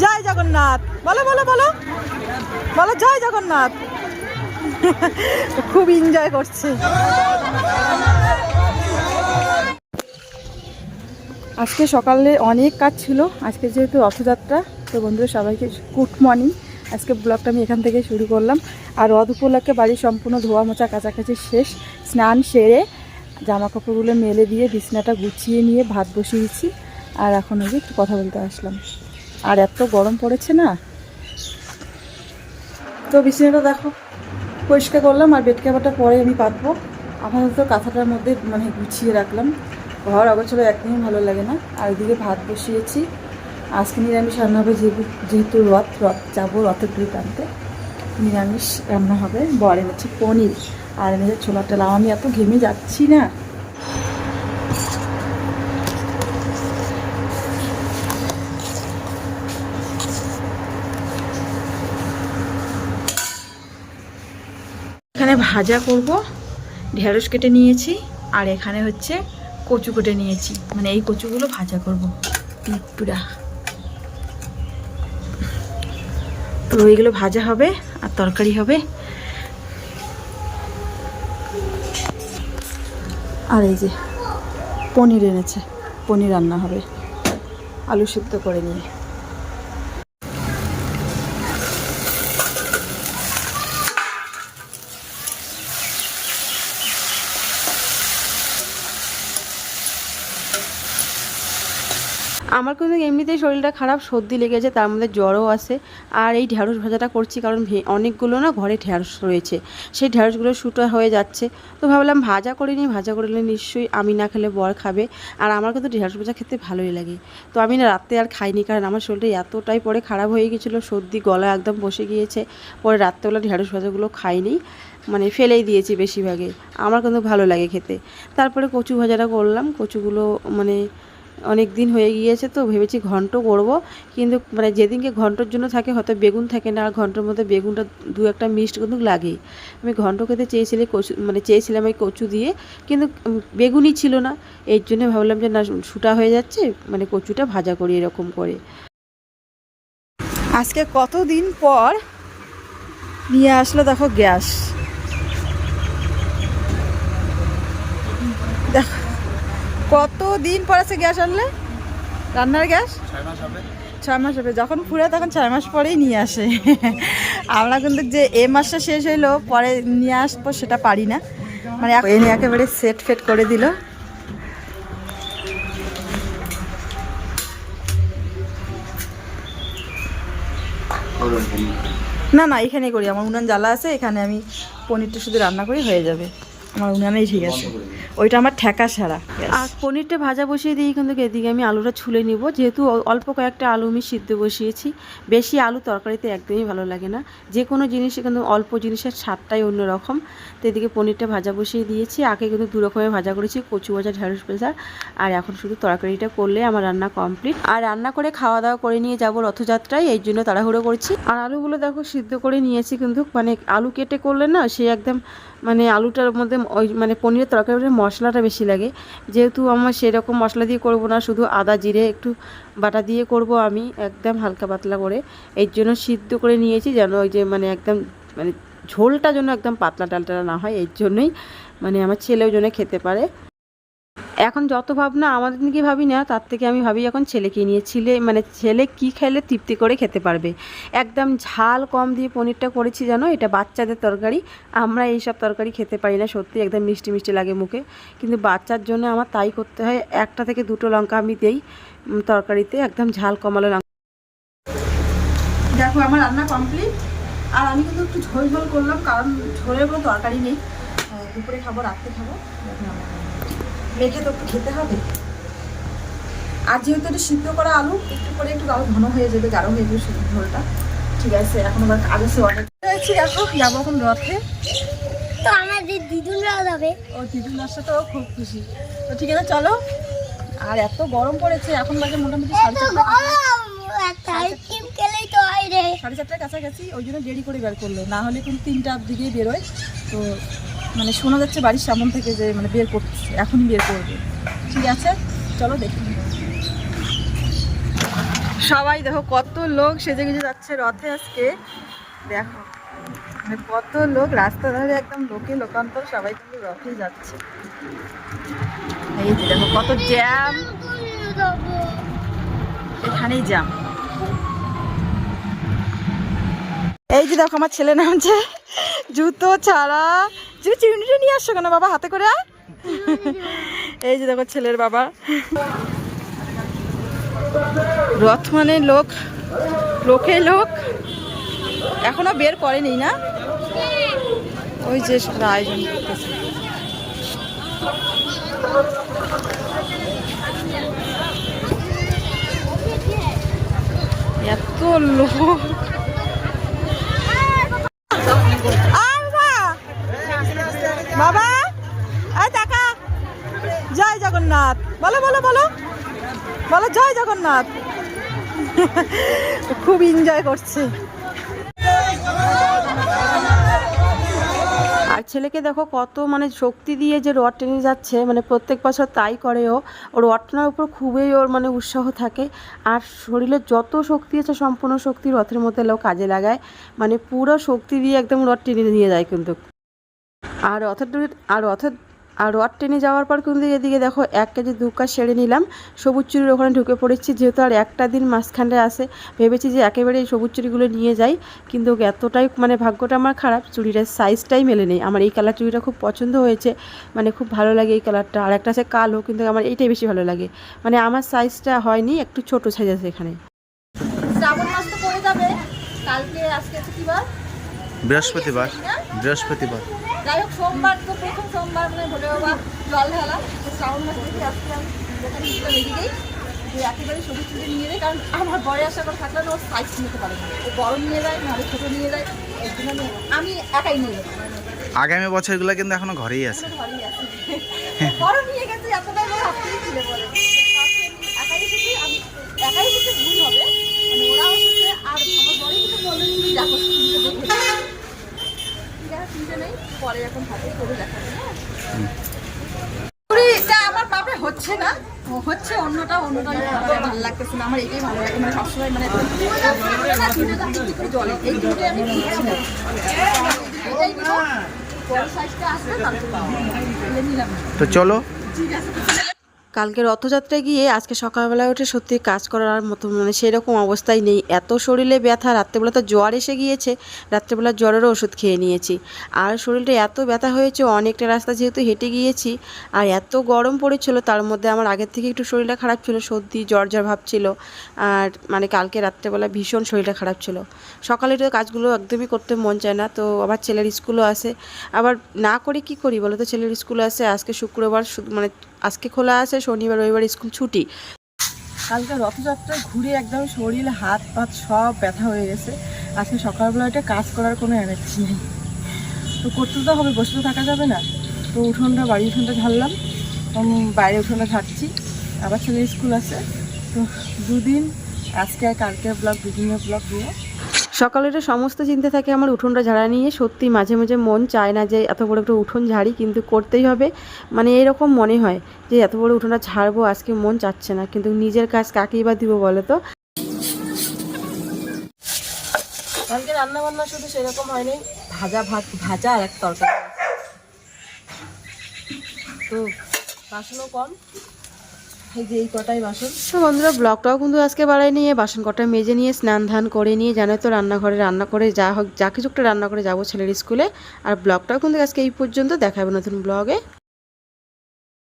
জয় জগন্নাথ বলো বলো বলো বলো জয় জগন্নাথ। খুব এনজয় করছে। আজকে সকালে অনেক কাজ ছিল, আজকে যেহেতু রথযাত্রা তো বন্ধুরা সবাইকে গুড মর্নিং। আজকে ব্লগটা আমি এখান থেকে শুরু করলাম। আর রথ উপলক্ষে বাড়ির সম্পূর্ণ ধোয়া মোছা কাছাকাছি শেষ, স্নান সেরে জামা কাপড়গুলো মেলে দিয়ে বিছনাটা গুছিয়ে নিয়ে ভাত বসিয়েছি। আর এখন ওই একটু কথা বলতে আসলাম। আর এত গরম পড়েছে না, তো বিছানাটা দেখো পরিষ্কার করলাম। আর বেড কাভারটা পরে আমি পাতবো। আপাতত কাঁথাটার মধ্যে মানে গুছিয়ে রাখলাম। ঘর অগোছালো একদমই ভালো লাগে না। আর এদিকে ভাত বসিয়েছি। আজকে নিরামিষ রান্না হবে, যেহেতু রথ যাবো রথের দুধ আনতে, নিরামিষ রান্না হবে। বরে হচ্ছে পনির আর এনেছে ছোলার ডাল। আমি এত ঘেমে যাচ্ছি না। এখানে ভাজা করব, ঢেঁড়স কেটে নিয়েছি। আর এখানে হচ্ছে কচু কেটে নিয়েছি, মানে এই কচুগুলো ভাজা করব পিঁপড়া। তো এইগুলো ভাজা হবে আর তরকারি হবে। আর এই যে পনির এনেছে, পনির রান্না হবে আলু সিদ্ধ করে নিয়ে। আমার কিন্তু এমনিতেই শরীরটা খারাপ, সর্দি লেগেছে, তার মধ্যে জ্বরও আছে। আর এই ঢ্যাঁড়স ভাজাটা করছি কারণ অনেকগুলো না ঘরে ঢ্যাঁড়স রয়েছে, সেই ঢ্যাঁড়সগুলো শুটো হয়ে যাচ্ছে। তো ভাবলাম ভাজা করে নিই, ভাজা করলে নিশ্চয়ই আমি না খেলে বর খাবে। আর আমার কিন্তু ঢ্যাঁড়স ভাজা খেতে ভালোই লাগে। তো আমি না রাতে আর খাইনি, কারণ আমার শরীরটা এতটাই পরে খারাপ হয়ে গিয়েছিলো, সর্দি গলা একদম বসে গিয়েছে। পরে রাত্রেবেলা ঢ্যাঁড়স ভাজাগুলো খাইনি, মানে ফেলেই দিয়েছি বেশিরভাগে। আমার কিন্তু ভালো লাগে খেতে। তারপরে কচু ভাজাটা করলাম। কচুগুলো মানে অনেক দিন হয়ে গিয়েছে, তো ভেবেছি ঘন্ট করব। কিন্তু মানে যেদিনকে ঘন্টর জন্য থাকে হয়তো বেগুন থাকে না, আর ঘন্টর মধ্যে বেগুনটা দু একটা মিষ্টি কিন্তু লাগেই। আমি ঘন্ট খেতে চেয়েছিলাম এই কচু দিয়ে, কিন্তু বেগুনই ছিল না। এর জন্য ভাবলাম যে না, শুটা হয়ে যাচ্ছে, মানে কচুটা ভাজা করি এরকম করে। আজকে কতদিন পর নিয়ে আসলো দেখো গ্যাস। দেখো কতদিন পর আছে গ্যাস আনলে, রান্নার গ্যাস 6 মাস হবে। যখন ফুরে তখন 6 মাস পরেই নিয়ে আসে। আমরা কিন্তু যে এ মাসটা শেষ হইলো পরে নিয়ে আসবো সেটা পারি না, মানে এনে একেবারে সেট ফেট করে দিল। না না, এখানেই করি, আমার উনান জ্বালা আছে, এখানে আমি পনিরটা শুধু রান্না করি হয়ে যাবে। আমার উনানেই ঠিক আছে, ওইটা আমার ঠেকা সারা। আর পনিরটা ভাজা বসিয়ে দিই, কিন্তু এদিকে আমি আলুটা ছুলে নিব। যেহেতু অল্প কয়েকটা আলু আমি সিদ্ধ বসিয়েছি, বেশি আলু তরকারিতে একদমই ভালো লাগে না। যে কোনো জিনিসে কিন্তু অল্প জিনিসের স্বাদটাই অন্যরকম। তো এদিকে পনিরটা ভাজা বসিয়ে দিয়েছি। আগে কিন্তু দু রকমের ভাজা করেছি, কচু ভাজা, ঢেঁড়স ভাজা। আর এখন শুধু তরকারিটা করলে আমার রান্না কমপ্লিট। আর রান্না করে খাওয়া দাওয়া করে নিয়ে যাব রথযাত্রায়, এই জন্য তাড়াহুড়ো করছি। আর আলুগুলো দেখো সিদ্ধ করে নিয়েছি, কিন্তু মানে আলু কেটে করলে না সে একদম মানে আলুটার মধ্যে ওই মানে পনিরের তরকারির মশলাটা বেশি লাগে। যেহেতু আমার সেরকম মশলা দিয়ে করব না, শুধু আদা জিরে একটু বাটা দিয়ে করব আমি, একদম হালকা পাতলা করে। এই জন্য সিদ্ধ করে নিয়েছি, যেন ওই যে মানে একদম মানে ঝোলটা যেন একদম পাতলা টালটা না হয়। এর জন্যই মানে আমার ছেলেও যেন খেতে পারে। এখন যত ভাবনা আমাদের দিকে ভাবি না, তার থেকে আমি ভাবি এখন ছেলেকে নিয়ে। ছেলে কি খেলে তৃপ্তি করে খেতে পারবে। একদম ঝাল কম দিয়ে পনিরটা করেছি, জানো এটা বাচ্চাদের তরকারি। আমরা এইসব তরকারি খেতে পারি না, সত্যি একদম মিষ্টি মিষ্টি লাগে মুখে। কিন্তু বাচ্চার জন্য আমার তাই করতে হয়। 1 থেকে 2 লঙ্কা আমি দেই তরকারিতে, একদম ঝাল কমালো লঙ্কা। দেখো আমার রান্না কমপ্লিট। আর আমি কিন্তু একটু ঝোল ঝোল করলাম, কারণ ঝোলের কোনো তরকারি নেই। দুপুরে খাবো, রাত্রে খাবো, মেখে তো একটু খেতে হবে। আর যেহেতু এটা সিদ্ধ করা আলু, একটু করে একটু আলু ঘন হয়ে যাবে, গাঢ় হয়ে যাবে শুধু ঝোলটা। ঠিক আছে, এখন আবার কাজ আছে, অর্ডার করেছি। এখন যাবো এখন রথে। তো আমাদের দিদুনরাও যাবে। ও দিদুন আসছে তো খুব খুশি। তো ঠিক আছে চলো। আর এত গরম পড়েছে, এখন বাজে মোটামুটি 4:30 কাছাকাছি। ওই জন্য দেরি করে বের করলো, না হলে কিন্তু 3টার দিকেই বেরোয়। তো মানে শোনা যাচ্ছে বাড়ির সামন থেকে যে মানে বের করছে, এখনই বের করবে। ঠিক আছে চলো দেখি। সবাই দেখো কত লোক সেজে গুজে যাচ্ছে রথে আজকে। দেখো মানে কত লোক, রাস্তা ধারে একদম লোকে লোকান্তর, সবাই কিন্তু রথে যাচ্ছে। এই যে দেখো কত জ্যাম, এখানেই জ্যাম। এই যে দেখো আমার ছেলে নামছে জুতো ছাড়া। চিরুনিটা নিয়ে আসছো কেন বাবা হাতে করে? এই যে দেখো ছেলের বাবা। রথ মানে লোক, লোকে লোক, এখনো বের করেনি না? ওই যে আয়োজন করতেছে। এত লোক, বাবা এই টাকা। জয় জগন্নাথ বলো বলো বলো বলো, জয় জগন্নাথ। খুব এনজয় করছে। আর ছেলেকে দেখো কত মানে শক্তি দিয়ে যে রড টেনে যাচ্ছে, মানে প্রত্যেক বছর তাই করে ও। ওর রড টেনার উপর খুবই ওর মানে উৎসাহ থাকে। আর শরীরের যত শক্তি আছে সম্পূর্ণ শক্তি রথের মধ্যে লোক কাজে লাগায়, মানে পুরো শক্তি দিয়ে একদম রড টেনে নিয়ে যায় কিন্তু। আর রথ টেনে যাওয়ার পর কিন্তু এদিকে দেখো 1 কেজি দুধ সেরে নিলাম। সবুজ চুরির ওখানে ঢুকে পড়েছি, যেহেতু আর একটা দিন মাঝখানে আসে, ভেবেছি যে একেবারে এই সবুজ চুরিগুলো নিয়ে যাই। কিন্তু এতটাই মানে ভাগ্যটা আমার খারাপ, চুড়িটার সাইজটাই মেলে নেই। আমার এই কালার চুড়িটা খুব পছন্দ হয়েছে, মানে খুব ভালো লাগে এই কালারটা। আর একটা আছে কালো, কিন্তু আমার এইটাই বেশি ভালো লাগে, মানে আমার সাইজটা হয়নি, একটু ছোট সাইজ আছে এখানে। শ্রাবণ মাস তো পড়ে যাবে কালকে, আজকে কি বার? বৃহস্পতিবার। বৃহস্পতিবার যাই হোক, সোমবার তো প্রথম সোমবার, মানে ভোলে বাবা জল ঢালা। শ্রাবণ মাস থেকে আজকে আমি দোকানে রেখে দিই যে একেবারে সবুজ চুড়ি নিয়ে যাই, কারণ আমার বড় আশা করে থাকলে না, ও সাইজ নিতে পারে না, ও বড় নিয়ে যায় নাহলে ছোটো নিয়ে যায়, এর জন্য আমি একাই নিয়ে যাবো। আগামী বছরগুলো কিন্তু এখনো ঘরেই আছে। ঘরেই আছে, বড় নিয়ে গেছে এতটাই বড় হাতেই ছিল বলে একাই এসেছি। আমি একাই এসেছি ভুল হবে, মানে ওরাও এসেছে। আর আমার বড়ই কিন্তু বললো তুমি দেখো চিন্তা নেই, পরে এখন হাতে করে দেখাবে। আমার বাপে হচ্ছে না, হচ্ছে অন্যটা ভালো লাগতেছে না, আমার এটাই ভালো লাগে, মানে সবসময় মানে জলে এই দুটোই আমি তো চলো। ঠিক আছে। কালকে রথযাত্রায় গিয়ে আজকে সকালবেলায় উঠে সত্যি কাজ করার মতো মানে সেরকম অবস্থাই নেই, এত শরীরে ব্যথা। রাত্রেবেলা তো জ্বর এসে গিয়েছে, রাত্রেবেলা জ্বরেরও ওষুধ খেয়ে নিয়েছি। আর শরীরটা এত ব্যথা হয়েছে, অনেকটা রাস্তা যেহেতু হেঁটে গিয়েছি, আর এত গরম পড়েছিল, তার মধ্যে আমার আগের থেকে একটু শরীরটা খারাপ ছিল, সর্দি জ্বর জ্বর ভাব ছিল। আর মানে কালকে রাত্রেবেলা ভীষণ শরীরটা খারাপ ছিল। সকালে তো কাজগুলো একদমই করতে মন চায় না, তো আবার ছেলের স্কুলও আছে, আবার না করে কি করি বলো তো, ছেলের স্কুল আছে। আজকে শুক্রবার, মানে আজকে খোলা আছে, শনিবার রবিবার স্কুল ছুটি। কালকে রথযাত্রায় ঘুরে একদম শরীর হাত পাত সব ব্যথা হয়ে গেছে। আজকে সকালবেলা এটা কাজ করার কোনো এনার্জি নেই, তো করতে তো হবে, বসে তো থাকা যাবে না। তো বাড়ির উঠোনটা ঝাড়লাম, বাইরে উঠোনটা ঝাড়ছি। আবার ছেলের স্কুল আছে, তো দুদিন, আজকে আর কালকের ব্লগ, দুদিনের ব্লগ দিয়ে সকালের সমস্ত চিন্তা থাকে আমার উঠোনটা ঝাড়া নিয়ে। সত্যি মাঝে মাঝে মন চায় না যে এত বড় একটা উঠোন ঝাড়ি, কিন্তু করতেই হবে, মানে এরকম মনে হয় যে এত বড় উঠোনটা ঝাড়বো, আজকে মন চাচ্ছে না, কিন্তু নিজের কাজ কাকেই বা দিব বলো তো। কালকে রান্না বান্না শুধু সেরকম হয়নি, ভাজা আর এক তরকারি, তো বাসনও কম, এই যে এই কটাই বাসন। তো বন্ধুরা ব্লগটাও কিন্তু আজকে বাড়াই নিয়ে বাসন কটা মেজে নিয়ে স্নান ধান করে নিয়ে জানো তো রান্নাঘরে রান্না করে যা হোক যা কিছু একটা রান্না করে যাবো ছেলের স্কুলে। আর ব্লগটাও কিন্তু আজকে এই পর্যন্ত, দেখাবে নতুন ব্লগে।